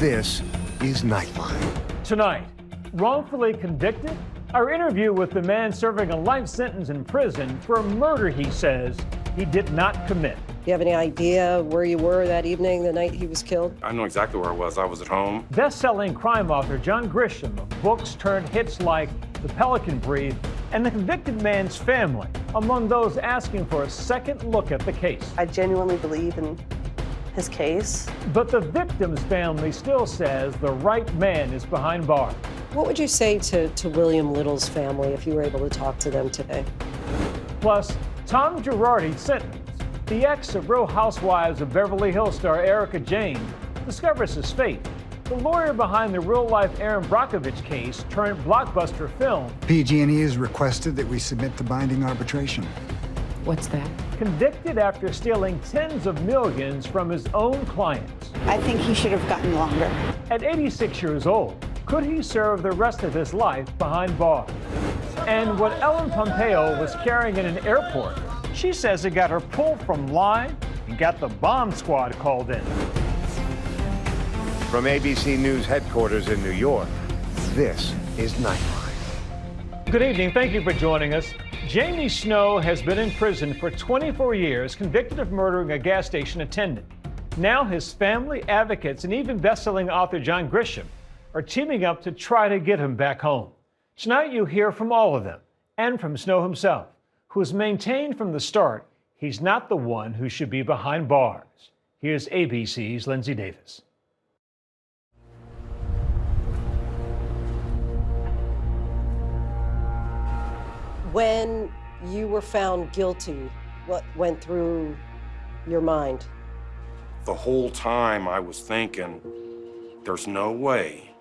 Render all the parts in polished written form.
This is Nightline. Tonight, wrongfully convicted? Our interview with the man serving a life sentence in prison for a murder he says he did not commit. Do you have any idea where you were that evening, the night he was killed? I know exactly where I was. I was at home. Best-selling crime author John Grisham of books turned hits like The Pelican Brief and the convicted man's family, among those asking for a second look at the case. I genuinely believe in his case. But the victim's family still says the right man is behind bars. What would you say to William Little's family if you were able to talk to them today? Plus, Tom Girardi sentenced. The ex of Real Housewives of Beverly Hills star Erica Jane discovers his fate. The lawyer behind the real-life Aaron Brockovich case turned blockbuster film. PG&E has requested that we submit to binding arbitration. What's that? Convicted after stealing tens of millions from his own clients. I think he should have gotten longer. At 86 years old, could he serve the rest of his life behind bars? And what Ellen Pompeo was carrying in an airport, she says it got her pulled from line and got the bomb squad called in. From ABC News headquarters in New York, this is Nightline. Good evening. Thank you for joining us. Jamie Snow has been in prison for 24 years, convicted of murdering a gas station attendant. Now his family, advocates, and even best-selling author John Grisham are teaming up to try to get him back home. Tonight you hear from all of them, and from Snow himself, who has maintained from the start he's not the one who should be behind bars. Here's ABC's Linsey Davis. When you were found guilty, what went through your mind? The whole time I was thinking, there's no way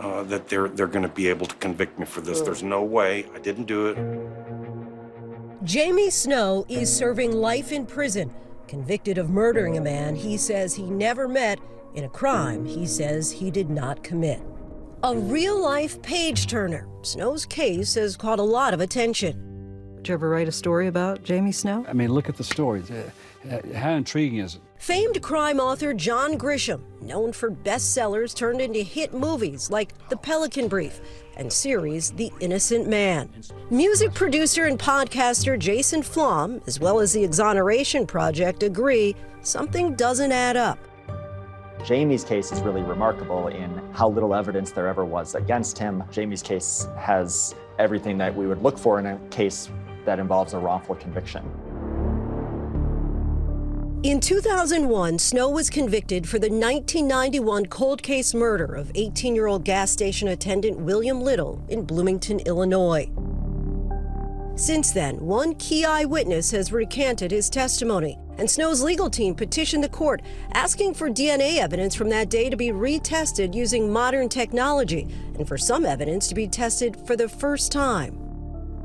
that they're going to be able to convict me for this. There's no way. I didn't do it. Jamie Snow is serving life in prison, convicted of murdering a man he says he never met in a crime he says he did not commit. A real-life page-turner, Snow's case has caught a lot of attention. Did you ever write a story about Jamie Snow? I mean, look at the story. How intriguing is it? Famed crime author John Grisham, known for bestsellers turned into hit movies like The Pelican Brief and series The Innocent Man. Music producer and podcaster Jason Flom, as well as the Exoneration Project, agree something doesn't add up. Jamie's case is really remarkable in how little evidence there ever was against him. Jamie's case has everything that we would look for in a case that involves a wrongful conviction. In 2001, Snow was convicted for the 1991 cold case murder of 18-year-old gas station attendant William Little in Bloomington, Illinois. Since then, one key eyewitness has recanted his testimony, and Snow's legal team petitioned the court asking for DNA evidence from that day to be retested using modern technology, and for some evidence to be tested for the first time.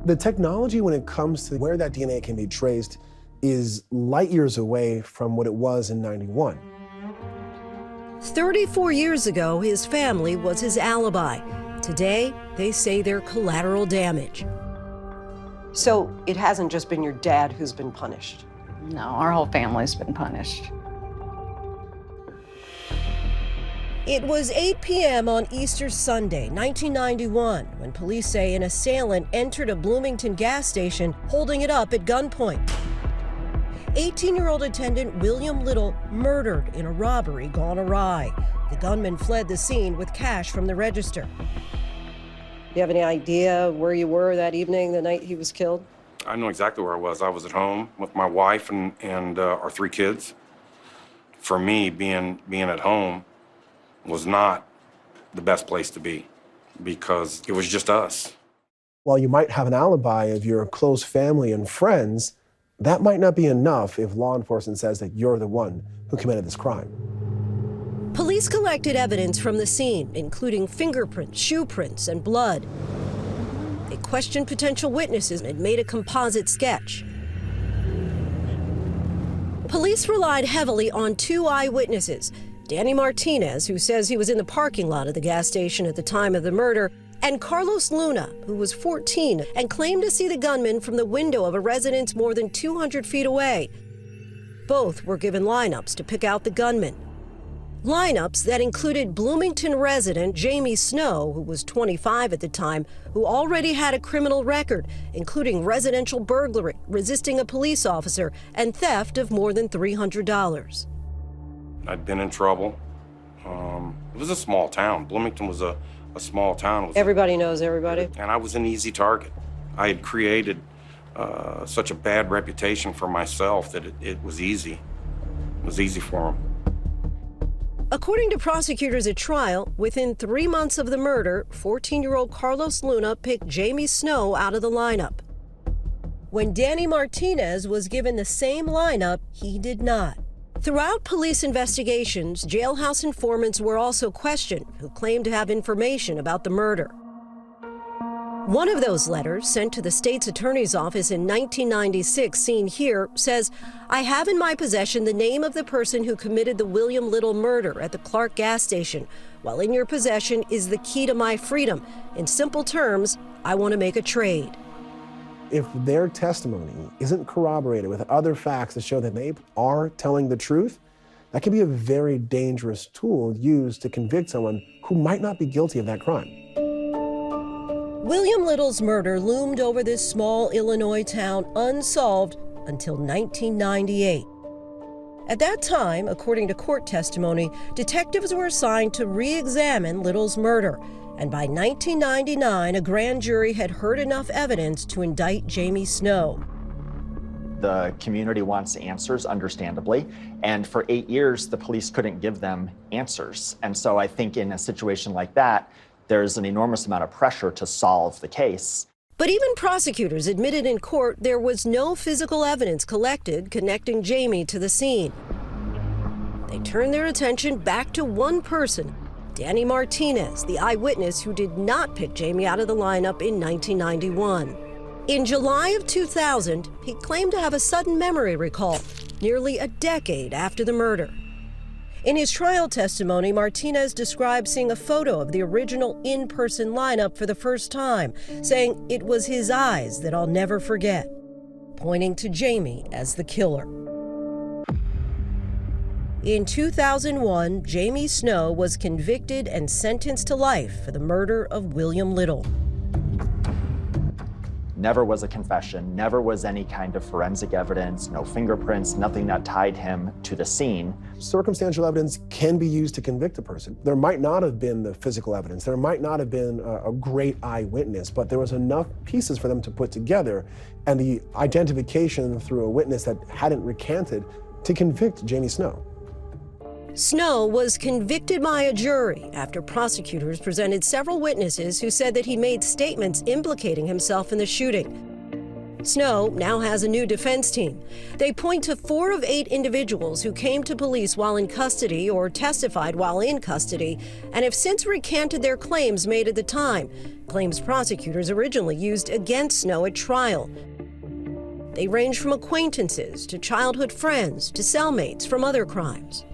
The technology when it comes to where that DNA can be traced is light years away from what it was in '91. 34 years ago, his family was his alibi. Today, they say they're collateral damage. So it hasn't just been your dad who's been punished? No, our whole family's been punished. It was 8 p.m. on Easter Sunday, 1991, when police say an assailant entered a Bloomington gas station holding it up at gunpoint. 18-year-old attendant William Little murdered in a robbery gone awry. The gunman fled the scene with cash from the register. Do you have any idea where you were that evening, the night he was killed? I know exactly where I was. I was at home with my wife and our 3 kids. For me, being at home was not the best place to be because it was just us. While you might have an alibi of your close family and friends, that might not be enough if law enforcement says that you're the one who committed this crime. Police collected evidence from the scene, including fingerprints, shoe prints, and blood. They questioned potential witnesses and made a composite sketch. Police relied heavily on 2 eyewitnesses, Danny Martinez, who says he was in the parking lot of the gas station at the time of the murder, and Carlos Luna, who was 14 and claimed to see the gunman from the window of a residence more than 200 feet away. Both were given lineups to pick out the gunman. Lineups that included Bloomington resident Jamie Snow, who was 25 at the time, who already had a criminal record, including residential burglary, resisting a police officer, and theft of more than $300. I'd been in trouble. It was a small town. Bloomington was a small town. Everybody knows everybody. And I was an easy target. I had created such a bad reputation for myself that it was easy. It was easy for them. According to prosecutors at trial, within 3 months of the murder, 14-year-old Carlos Luna picked Jamie Snow out of the lineup. When Danny Martinez was given the same lineup, he did not. Throughout police investigations, jailhouse informants were also questioned who claimed to have information about the murder. One of those letters, sent to the state's attorney's office in 1996, seen here, says, "I have in my possession the name of the person who committed the William Little murder at the Clark gas station. While in your possession is the key to my freedom. In simple terms, I want to make a trade." If their testimony isn't corroborated with other facts that show that they are telling the truth, that can be a very dangerous tool used to convict someone who might not be guilty of that crime. William Little's murder loomed over this small Illinois town unsolved until 1998. At that time, according to court testimony, detectives were assigned to re-examine Little's murder, and by 1999, a grand jury had heard enough evidence to indict Jamie Snow. The community wants answers, understandably, and for 8 years, the police couldn't give them answers. And so I think in a situation like that, there's an enormous amount of pressure to solve the case. But even prosecutors admitted in court there was no physical evidence collected connecting Jamie to the scene. They turned their attention back to one person, Danny Martinez, the eyewitness who did not pick Jamie out of the lineup in 1991. In July of 2000, he claimed to have a sudden memory recall, nearly a decade after the murder. In his trial testimony, Martinez described seeing a photo of the original in-person lineup for the first time, saying it was his eyes that I'll never forget, pointing to Jamie as the killer. In 2001, Jamie Snow was convicted and sentenced to life for the murder of William Little. Never was a confession, never was any kind of forensic evidence, no fingerprints, nothing that tied him to the scene. Circumstantial evidence can be used to convict a person. There might not have been the physical evidence, there might not have been a great eyewitness, but there was enough pieces for them to put together and the identification through a witness that hadn't recanted to convict Jamie Snow. Snow was convicted by a jury after prosecutors presented several witnesses who said that he made statements implicating himself in the shooting. Snow now has a new defense team. They point to 4 of 8 individuals who came to police while in custody or testified while in custody and have since recanted their claims made at the time, claims prosecutors originally used against Snow at trial. They range from acquaintances to childhood friends to cellmates from other crimes.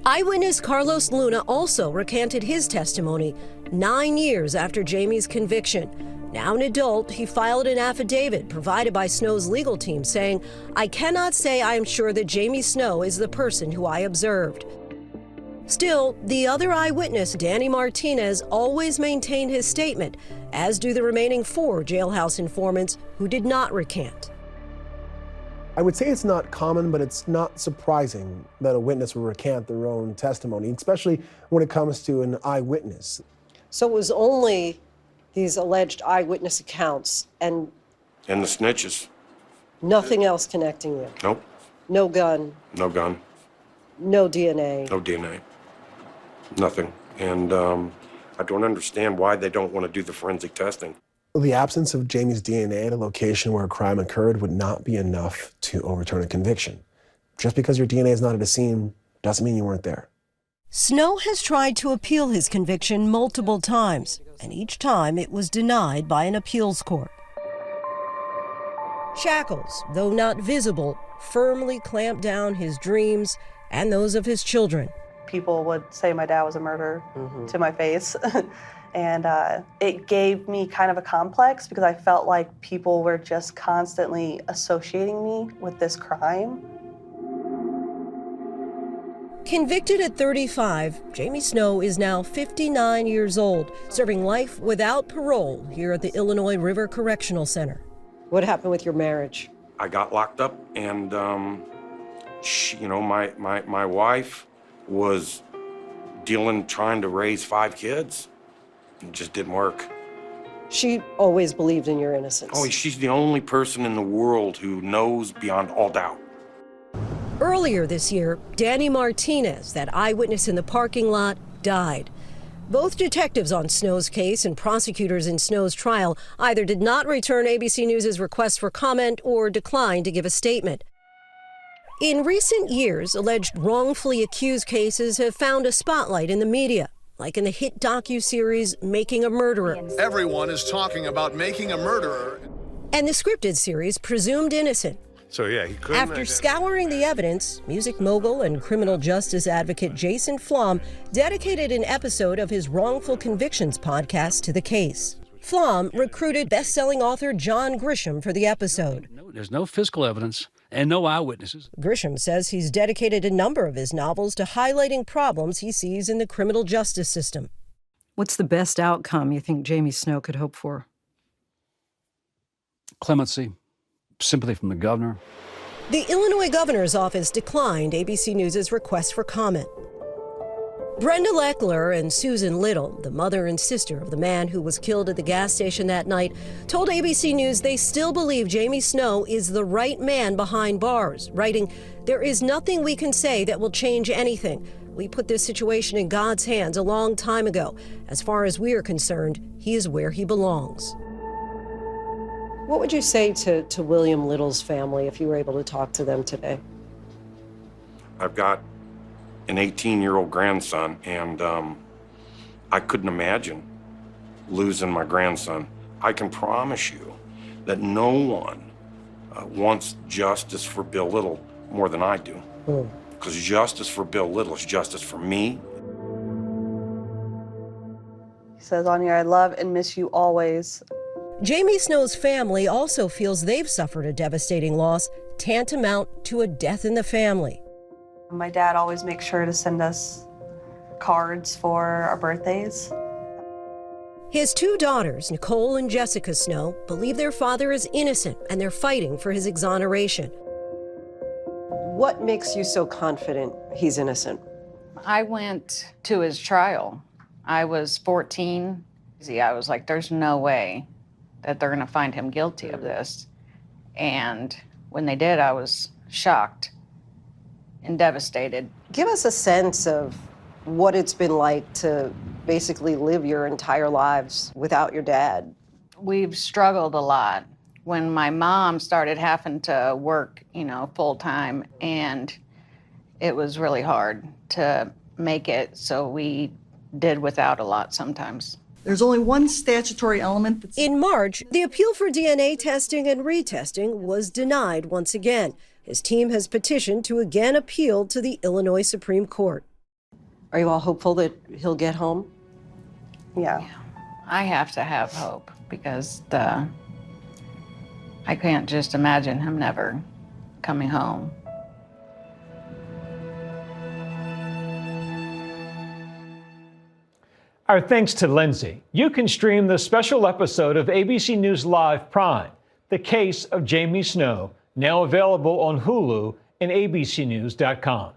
Eyewitness Carlos Luna also recanted his testimony 9 years after Jamie's conviction. Now an adult, he filed an affidavit provided by Snow's legal team saying, "I cannot say I am sure that Jamie Snow is the person who I observed." Still, the other eyewitness, Danny Martinez, always maintained his statement, as do the remaining 4 jailhouse informants who did not recant. I would say it's not common, but it's not surprising that a witness will recant their own testimony, especially when it comes to an eyewitness. So it was only these alleged eyewitness accounts and the snitches. Nothing else connecting you? Nope. No gun? No gun. No DNA? No DNA. Nothing. And I don't understand why they don't want to do the forensic testing. The absence of Jamie's DNA at a location where a crime occurred would not be enough to overturn a conviction. Just because your DNA is not at a scene doesn't mean you weren't there. Snow has tried to appeal his conviction multiple times, and each time it was denied by an appeals court. Shackles, though not visible, firmly clamped down his dreams and those of his children. People would say my dad was a murderer to my face. And it gave me kind of a complex because I felt like people were just constantly associating me with this crime. Convicted at 35, Jamie Snow is now 59 years old, serving life without parole here at the Illinois River Correctional Center. What happened with your marriage? I got locked up, and my wife was trying to raise 5 kids. It just didn't work. She always believed in your innocence. Oh, she's the only person in the world who knows beyond all doubt. Earlier this year, Danny Martinez, that eyewitness in the parking lot, died. Both detectives on Snow's case and prosecutors in Snow's trial either did not return ABC News' request for comment or declined to give a statement. In recent years, alleged wrongfully accused cases have found a spotlight in the media, like in the hit docuseries Making a Murderer. Everyone is talking about Making a Murderer. And the scripted series Presumed Innocent. So yeah, he couldn't. After scouring the evidence, music mogul and criminal justice advocate Jason Flom dedicated an episode of his Wrongful Convictions podcast to the case. Flom recruited best-selling author John Grisham for the episode. There's no physical evidence and no eyewitnesses. Grisham says he's dedicated a number of his novels to highlighting problems he sees in the criminal justice system. What's the best outcome you think Jamie Snow could hope for? Clemency, sympathy from the governor. The Illinois governor's office declined ABC News' request for comment. Brenda Leckler and Susan Little, the mother and sister of the man who was killed at the gas station that night, told ABC News they still believe Jamie Snow is the right man behind bars, writing, "There is nothing we can say that will change anything. We put this situation in God's hands a long time ago. As far as we are concerned, he is where he belongs." What would you say to William Little's family if you were able to talk to them today? I've got an 18-year-old grandson, and I couldn't imagine losing my grandson. I can promise you that no one wants justice for Bill Little more than I do. Because justice for Bill Little is justice for me. He says on here, "I love and miss you always." Jamie Snow's family also feels they've suffered a devastating loss, tantamount to a death in the family. My dad always makes sure to send us cards for our birthdays. His 2 daughters, Nicole and Jessica Snow, believe their father is innocent and they're fighting for his exoneration. What makes you so confident he's innocent? I went to his trial. I was 14. I was like, there's no way that they're going to find him guilty of this. And when they did, I was shocked and devastated. Give us a sense of what it's been like to basically live your entire lives without your dad. We've struggled a lot. When my mom started having to work, full time, and it was really hard to make it, so we did without a lot sometimes. There's only one statutory element that's... In March, the appeal for DNA testing and retesting was denied once again. His team has petitioned to again appeal to the Illinois Supreme Court. Are you all hopeful that he'll get home? Yeah. I have to have hope because I can't just imagine him never coming home. Our thanks to Linsey. You can stream the special episode of ABC News Live Prime, The Case of Jamie Snow, now available on Hulu and abcnews.com.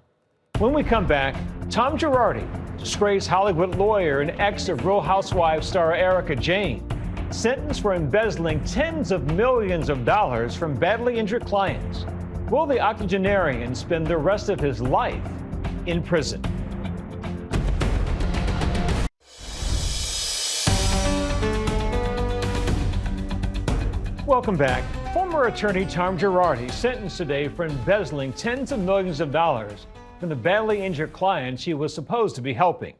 When we come back, Tom Girardi, disgraced Hollywood lawyer and ex of Real Housewives star Erika Jayne, sentenced for embezzling tens of millions of dollars from badly injured clients. Will the octogenarian spend the rest of his life in prison? Welcome back. Former attorney Tom Girardi sentenced today for embezzling tens of millions of dollars from the badly injured clients he was supposed to be helping.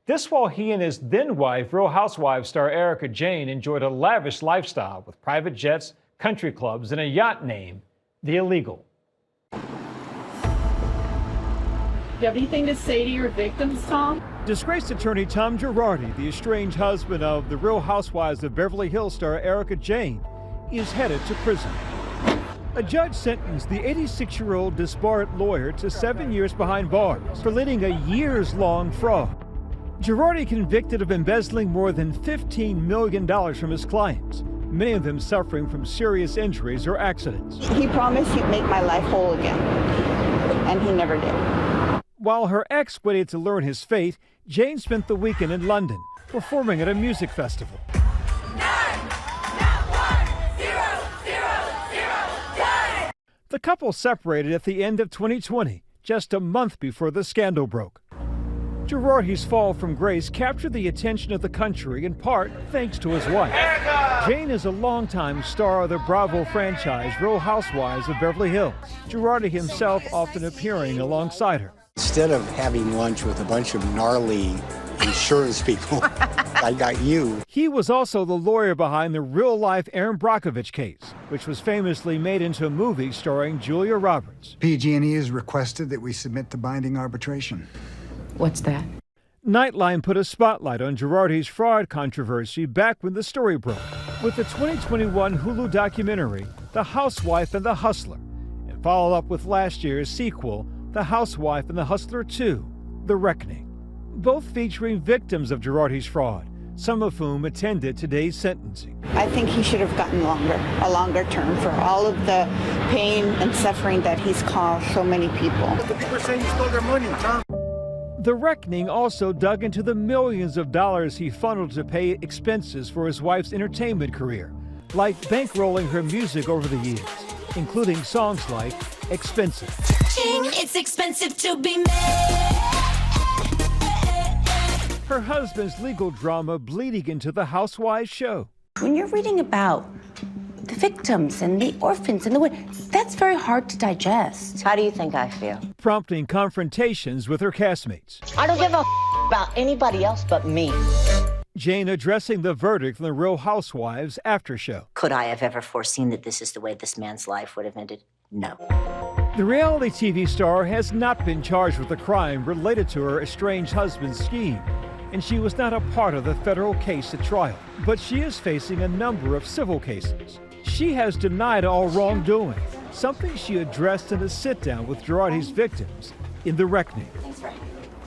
This while he and his then-wife, Real Housewives star Erika Jayne, enjoyed a lavish lifestyle with private jets, country clubs, and a yacht named The Illegal. Do you have anything to say to your victims, Tom? Disgraced attorney Tom Girardi, the estranged husband of the Real Housewives of Beverly Hills star Erika Jayne, is headed to prison. A judge sentenced the 86-year-old disbarred lawyer to 7 years behind bars for leading a years-long fraud. Girardi convicted of embezzling more than $15 million from his clients, many of them suffering from serious injuries or accidents. He promised he'd make my life whole again, and he never did. While her ex waited to learn his fate, Jane spent the weekend in London, performing at a music festival. The couple separated at the end of 2020, just a month before the scandal broke. Girardi's fall from grace captured the attention of the country in part thanks to his wife. Jane is a longtime star of the Bravo franchise Real Housewives of Beverly Hills, Girardi himself often appearing alongside her. Instead of having lunch with a bunch of gnarly insurance people, I got you. He was also the lawyer behind the real-life Aaron Brockovich case, which was famously made into a movie starring Julia Roberts. PG&E has requested that we submit to binding arbitration. What's that? Nightline put a spotlight on Girardi's fraud controversy back when the story broke, with the 2021 Hulu documentary, The Housewife and the Hustler, and followed up with last year's sequel, The Housewife and the Hustler 2, The Reckoning, both featuring victims of Girardi's fraud, some of whom attended today's sentencing. I think he should have gotten a longer term for all of the pain and suffering that he's caused so many people. The people are saying you stole their money, Tom. The Reckoning also dug into the millions of dollars he funneled to pay expenses for his wife's entertainment career, like bankrolling her music over the years, including songs like Expensive. It's expensive to be made. Her husband's legal drama bleeding into the Housewives show. When you're reading about the victims and the orphans and that's very hard to digest. How do you think I feel? Prompting confrontations with her castmates. I don't give a about anybody else but me. Jane addressing the verdict from the Real Housewives after show. Could I have ever foreseen that this is the way this man's life would have ended? No. The reality TV star has not been charged with a crime related to her estranged husband's scheme, and she was not a part of the federal case at trial. But she is facing a number of civil cases. She has denied all wrongdoing, something she addressed in a sit-down with Girardi's victims in The Reckoning.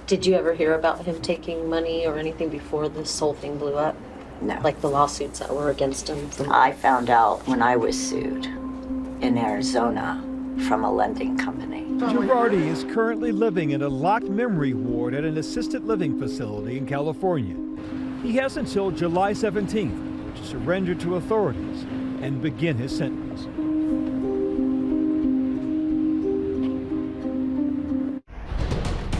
Did you ever hear about him taking money or anything before this whole thing blew up? No. Like the lawsuits that were against him? I found out when I was sued in Arizona from a lending company. Girardi is currently living in a locked memory ward at an assisted living facility in California. He has until July 17th to surrender to authorities and begin his sentence.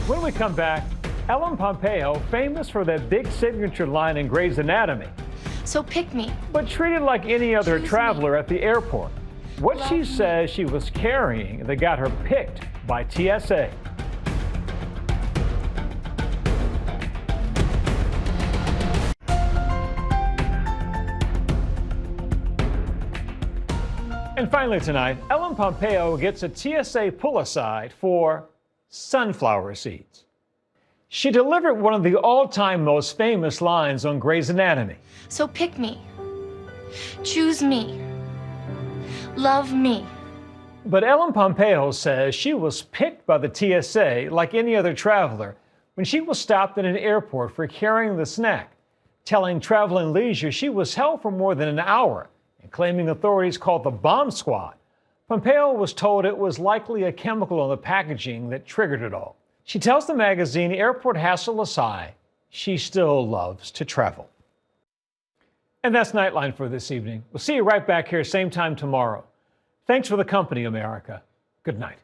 When we come back, Ellen Pompeo, famous for that big signature line in Grey's Anatomy. So pick me. But treated like any other traveler at the airport. What she says she was carrying that got her picked by TSA. And finally tonight, Ellen Pompeo gets a TSA pull-aside for sunflower seeds. She delivered one of the all-time most famous lines on Grey's Anatomy. So pick me. Choose me. Love me. But Ellen Pompeo says she was picked by the TSA like any other traveler when she was stopped in an airport for carrying the snack, telling Travel and Leisure she was held for more than an hour and claiming authorities called the bomb squad. Pompeo was told it was likely a chemical on the packaging that triggered it all. She tells the magazine, airport hassle aside, she still loves to travel. And that's Nightline for this evening. We'll see you right back here, same time tomorrow. Thanks for the company, America. Good night.